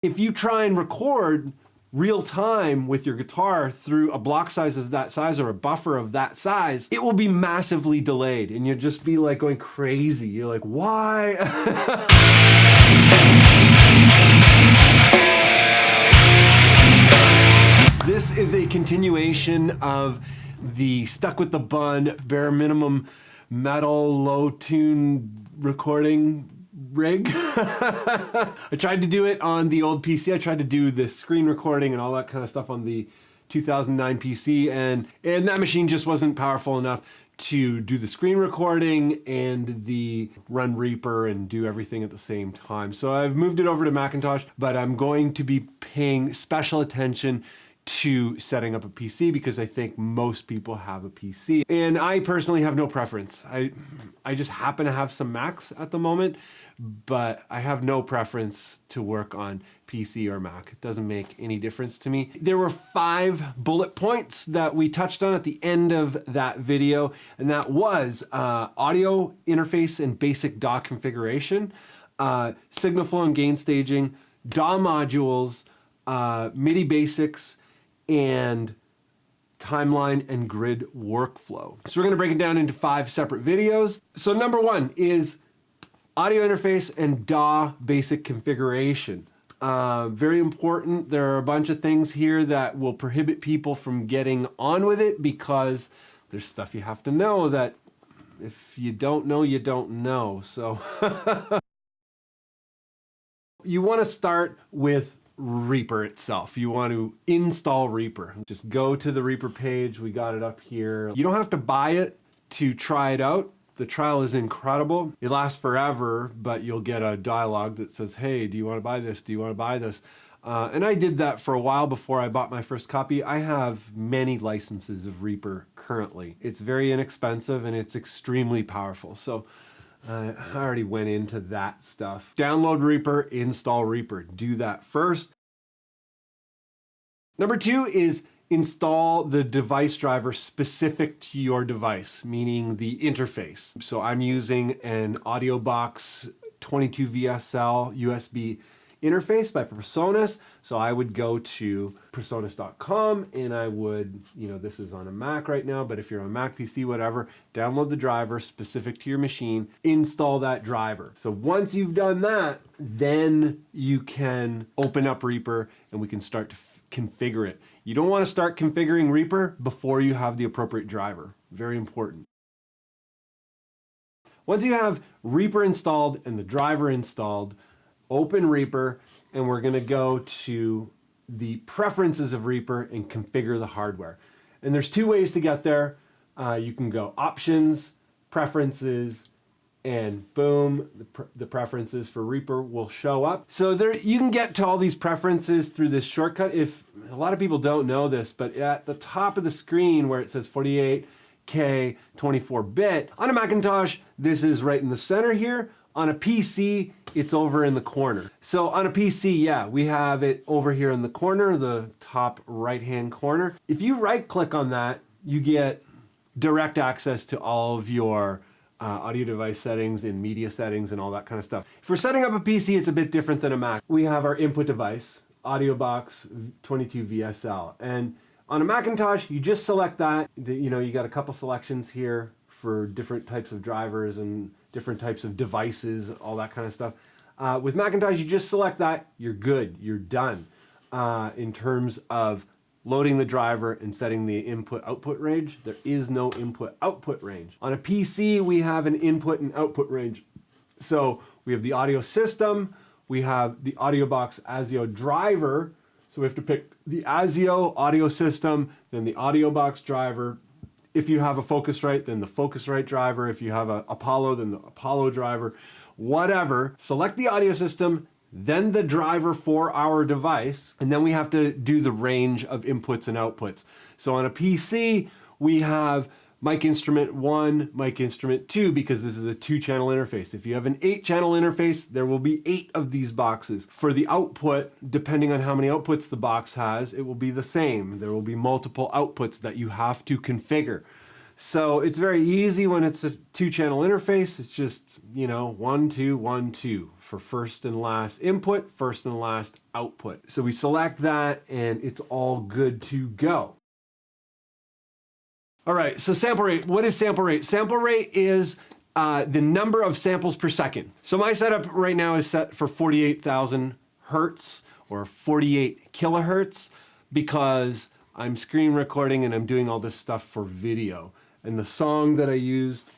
If you try and record real time with your guitar through a block size of that size or a buffer of that size, it will be massively delayed and you'll just be like going crazy. You're like, why? This is a continuation of the Stuck with the Bun bare minimum metal low tune recording rig. I tried to do it on the old PC. I tried to do the screen recording and all that kind of stuff on the 2009 PC, and that machine just wasn't powerful enough to do the screen recording and the run Reaper and do everything at the same time. So I've moved it over to Macintosh, but I'm going to be paying special attention to setting up a PC because I think most people have a PC. And I personally have no preference. I just happen to have some Macs at the moment, but I have no preference to work on PC or Mac. It doesn't make any difference to me. There were 5 bullet points that we touched on at the end of that video, and that was audio interface and basic DAW configuration, signal flow and gain staging, DAW modules, MIDI basics, and timeline and grid workflow. So we're gonna break it down into 5 separate videos. So number 1 is audio interface and DAW basic configuration. Very important. There are a bunch of things here that will prohibit people from getting on with it because there's stuff you have to know that if you don't know, you don't know. So you wanna start with Reaper itself. You want to install Reaper. Just go to the Reaper page. We got it up here. You don't have to buy it to try it out. The trial is incredible. It lasts forever, but you'll get a dialogue that says, hey, do you want to buy this? Do you want to buy this? And I did that for a while before I bought my first copy. I have many licenses of Reaper currently. It's very inexpensive and it's extremely powerful. So I already went into that stuff. Download Reaper, install Reaper. Do that first. Number 2 is install the device driver specific to your device, meaning the interface. So I'm using an AudioBox 22 VSL USB interface by Presonus. So I would go to presonus.com and I would, this is on a Mac right now, but if you're on a Mac, PC, whatever, download the driver specific to your machine, install that driver. So once you've done that, then you can open up Reaper and we can start to configure it. You don't want to start configuring Reaper before you have the appropriate driver. Very important. Once you have Reaper installed and the driver installed, open Reaper, and we're gonna go to the preferences of Reaper and configure the hardware. And there's 2 ways to get there. You can go options, preferences, and boom, the preferences for Reaper will show up. So there, you can get to all these preferences through this shortcut. If a lot of people don't know this, but at the top of the screen where it says 48K 24-bit, on a Macintosh, this is right in the center here. On a PC, it's over in the corner. So on a PC, yeah, we have it over here in the corner, the top right-hand corner. If you right-click on that, you get direct access to all of your audio device settings and media settings and all that kind of stuff. If we're setting up a PC, it's a bit different than a Mac. We have our input device, AudioBox 22 VSL. And on a Macintosh, you just select that. You got a couple selections here for different types of drivers and different types of devices, all that kind of stuff. With Macintosh, you just select that, you're good, you're done. In terms of loading the driver and setting the input-output range, there is no input-output range. On a PC, we have an input and output range. So we have the audio system, we have the AudioBox ASIO driver, so we have to pick the ASIO audio system, then the AudioBox driver. If you have a Focusrite, then the Focusrite driver. If you have an Apollo, then the Apollo driver. Whatever. Select the audio system, then the driver for our device, and then we have to do the range of inputs and outputs. So on a PC, we have mic instrument 1, mic instrument 2, because this is a 2-channel interface. If you have an 8-channel interface, there will be 8 of these boxes. For the output, depending on how many outputs the box has, it will be the same. There will be multiple outputs that you have to configure. So it's very easy when it's a 2-channel interface. It's just, 1, 2, 1, 2 for first and last input, first and last output. So we select that and it's all good to go. All right, so sample rate. What is sample rate? Sample rate is the number of samples per second. So my setup right now is set for 48,000 hertz or 48 kilohertz because I'm screen recording and I'm doing all this stuff for video. And the song that I used,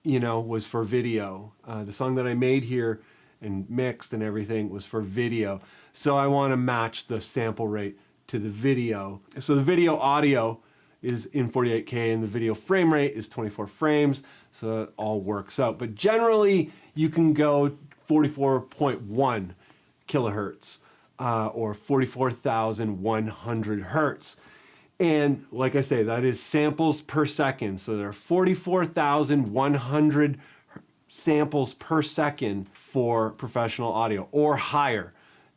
was for video. The song that I made here and mixed and everything was for video. So I want to match the sample rate to the video. So the video audio is in 48K and the video frame rate is 24 frames. So it all works out. But generally you can go 44.1 kilohertz or 44,100 hertz. And like I say, that is samples per second. So there are 44,100 samples per second for professional audio or higher.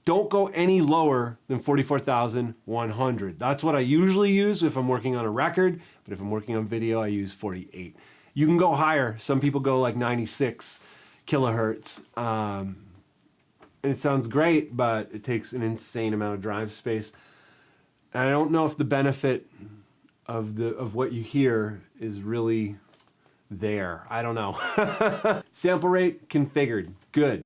Don't go any lower than 44,100. That's what I usually use if I'm working on a record, but if I'm working on video, I use 48. You can go higher. Some people go like 96 kilohertz. And it sounds great, but it takes an insane amount of drive space. And I don't know if the benefit of what you hear is really there. I don't know. Sample rate configured. Good.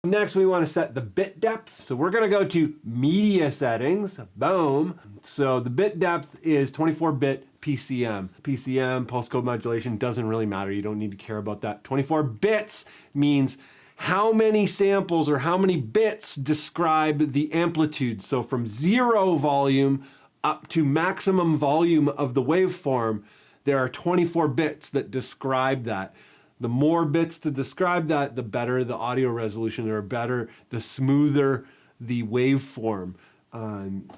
Next, we want to set the bit depth. So we're going to go to media settings. Boom. So the bit depth is 24-bit PCM. PCM, pulse code modulation, doesn't really matter. You don't need to care about that. 24 bits means how many samples or how many bits describe the amplitude. So from 0 volume up to maximum volume of the waveform, there are 24 bits that describe that. The more bits to describe that, the better the audio resolution, or better, the smoother the waveform,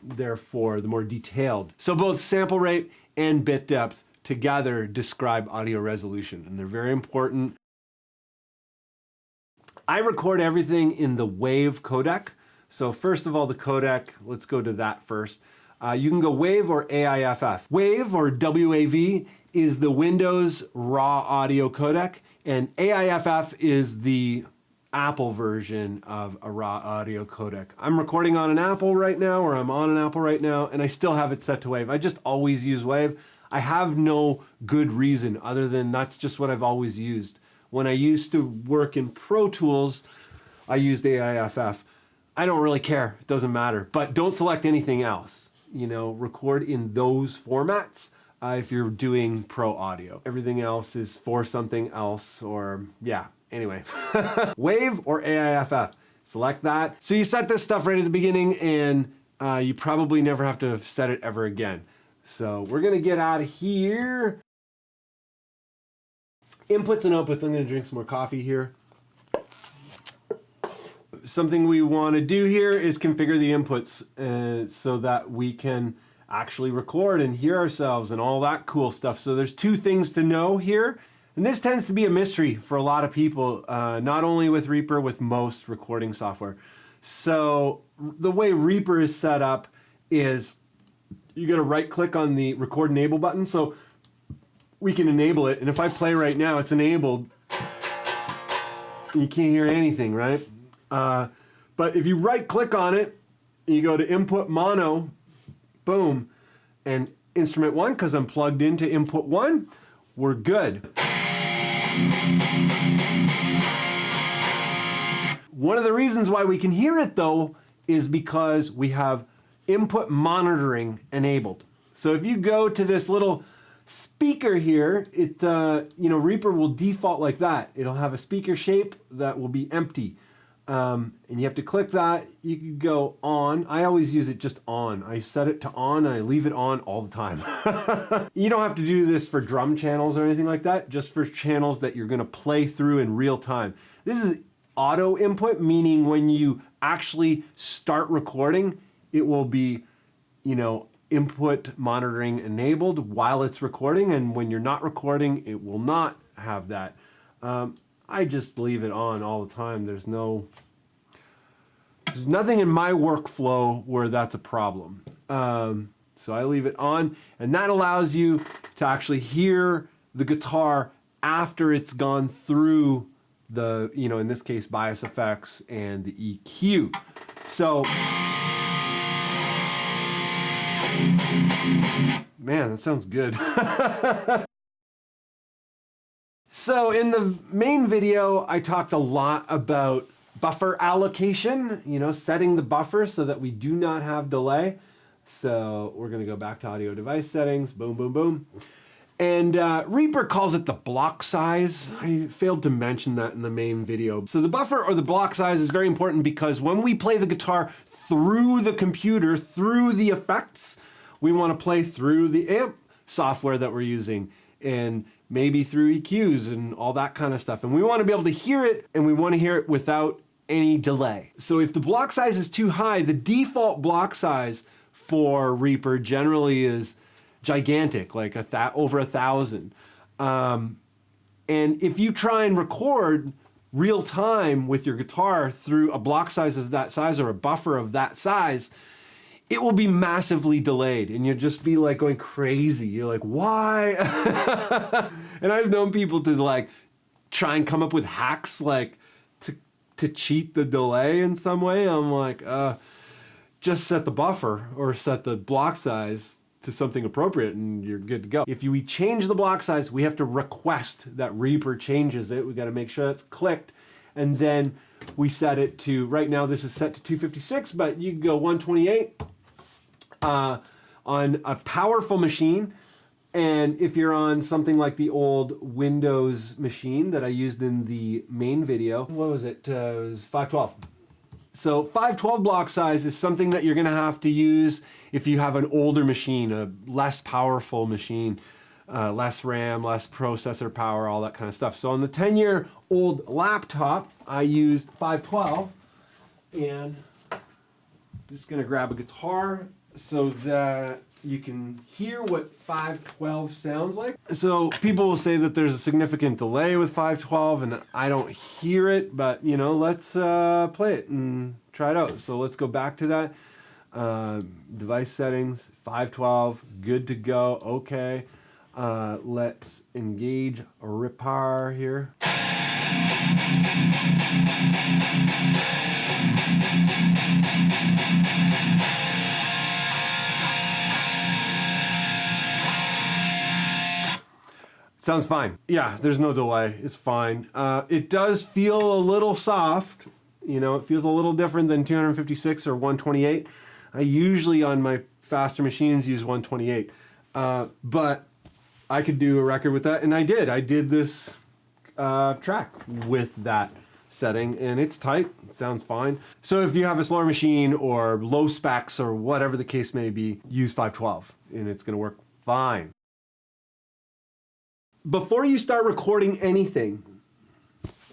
therefore the more detailed. So both sample rate and bit depth together describe audio resolution, and they're very important. I record everything in the WAV codec. So first of all, the codec, let's go to that first. You can go WAV or AIFF. WAV or WAV is the Windows raw audio codec, and AIFF is the Apple version of a raw audio codec. I'm recording on an Apple right now, or I'm on an Apple right now, and I still have it set to WAV. I just always use WAV. I have no good reason other than that's just what I've always used. When I used to work in Pro Tools, I used AIFF. I don't really care, it doesn't matter, but don't select anything else. Record in those formats if you're doing pro audio. Everything else is for something else, or anyway. WAV or AIFF, select that. So you set this stuff right at the beginning and you probably never have to set it ever again. So we're gonna get out of here. Inputs and outputs, I'm gonna drink some more coffee here. Something we wanna do here is configure the inputs so that we can actually record and hear ourselves and all that cool stuff. So there's two things to know here. And this tends to be a mystery for a lot of people, not only with Reaper, with most recording software. So the way Reaper is set up is you gotta right click on the record enable button. So we can enable it. And if I play right now, it's enabled. You can't hear anything, right? But if you right click on it, and you go to input mono, boom, and instrument 1, because I'm plugged into input 1, we're good. One of the reasons why we can hear it though is because we have input monitoring enabled. So if you go to this little speaker here, it Reaper will default like that. It'll have a speaker shape that will be empty. And you have to click that. You can go on. I always use it just on. I set it to on and I leave it on all the time. You don't have to do this for drum channels or anything like that, just for channels that you're gonna play through in real time. This is auto input, meaning when you actually start recording, it will be, input monitoring enabled while it's recording, and when you're not recording, it will not have that. I just leave it on all the time. There's nothing in my workflow where that's a problem. So I leave it on, and that allows you to actually hear the guitar after it's gone through the, in this case, bias effects and the EQ. So, man, that sounds good. So in the main video, I talked a lot about buffer allocation, setting the buffer so that we do not have delay. So we're going to go back to audio device settings, boom, boom, boom. And Reaper calls it the block size. I failed to mention that in the main video. So the buffer or the block size is very important because when we play the guitar through the computer, through the effects, we want to play through the amp software that we're using and maybe through EQs and all that kind of stuff. And we want to be able to hear it, and we want to hear it without any delay. So if the block size is too high, the default block size for Reaper generally is gigantic, like over 1,000. And if you try and record real time with your guitar through a block size of that size or a buffer of that size, it will be massively delayed and you'll just be like going crazy. You're like, why? And I've known people to like try and come up with hacks like to cheat the delay in some way. I'm like, just set the buffer or set the block size to something appropriate and you're good to go. If we change the block size, we have to request that Reaper changes it. We got to make sure that's clicked, and then we set it to, right now this is set to 256, but you can go 128 on a powerful machine. And if you're on something like the old Windows machine that I used in the main video, what was it? It was 512. So 512 block size is something that you're gonna have to use if you have an older machine, a less powerful machine, less RAM, less processor power, all that kind of stuff. So on the 10-year-old laptop, I used 512, and I'm just gonna grab a guitar so that you can hear what 512 sounds like. So people will say that there's a significant delay with 512 and I don't hear it, but let's play it and try it out. So let's go back to that. Device settings, 512, good to go, okay. Let's engage Reaper here. Sounds fine. Yeah, there's no delay. It's fine. It does feel a little soft. It feels a little different than 256 or 128. I usually on my faster machines use 128. But I could do a record with that, and I did. I did this track with that setting, and it's tight. It sounds fine. So if you have a slower machine or low specs or whatever the case may be, use 512, and it's going to work fine. Before you start recording anything,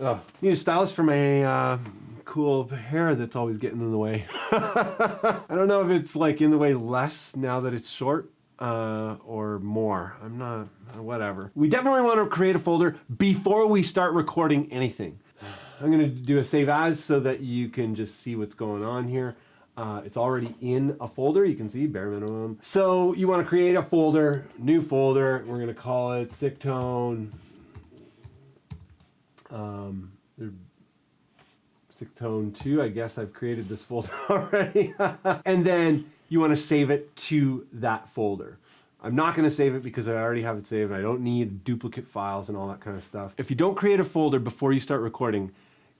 I need a stylist for my cool hair that's always getting in the way. I don't know if it's like in the way less now that it's short or more. I'm not, whatever. We definitely want to create a folder before we start recording anything. I'm going to do a save as so that you can just see what's going on here. It's already in a folder, you can see, bare minimum. So you want to create a folder, new folder, we're going to call it Sick Tone. Sick Tone 2, I guess I've created this folder already. And then you want to save it to that folder. I'm not going to save it because I already have it saved. I don't need duplicate files and all that kind of stuff. If you don't create a folder before you start recording,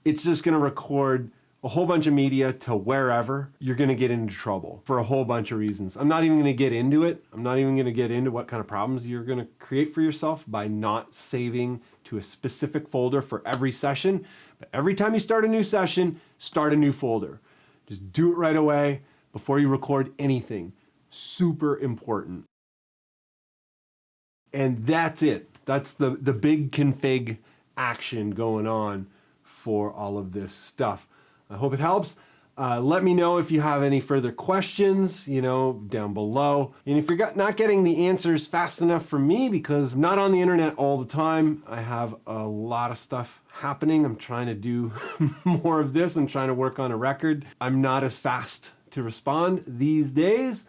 it's just going to record a whole bunch of media to wherever. You're going to get into trouble for a whole bunch of reasons. I'm not even going to get into it. I'm not even going to get into what kind of problems you're going to create for yourself by not saving to a specific folder for every session. But every time you start a new session, start a new folder. Just do it right away before you record anything. Super important. And that's it. That's the big config action going on for all of this stuff. I hope it helps. Let me know if you have any further questions, down below. And if you're not getting the answers fast enough from me, because I'm not on the internet all the time, I have a lot of stuff happening. I'm trying to do more of this. I'm trying to work on a record. I'm not as fast to respond these days.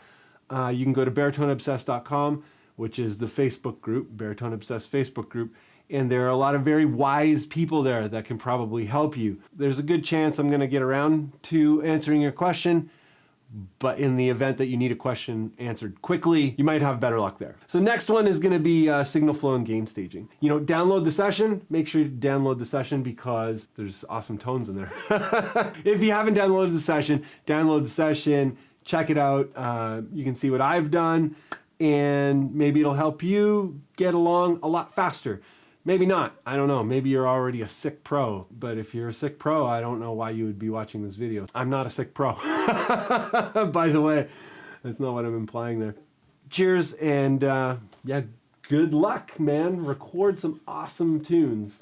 you can go to baritoneobsessed.com, which is the Facebook group, Baritone Obsessed Facebook group, and there are a lot of very wise people there that can probably help you. There's a good chance I'm going to get around to answering your question, but in the event that you need a question answered quickly, you might have better luck there. So next one is going to be signal flow and gain staging. You know, download the session. Make sure you download the session because there's awesome tones in there. If you haven't downloaded the session, download the session, check it out. You can see what I've done, and maybe it'll help you get along a lot faster. Maybe not. I don't know. Maybe you're already a sick pro. But if you're a sick pro, I don't know why you would be watching this video. I'm not a sick pro. By the way, that's not what I'm implying there. Cheers, and yeah, good luck, man. Record some awesome tunes.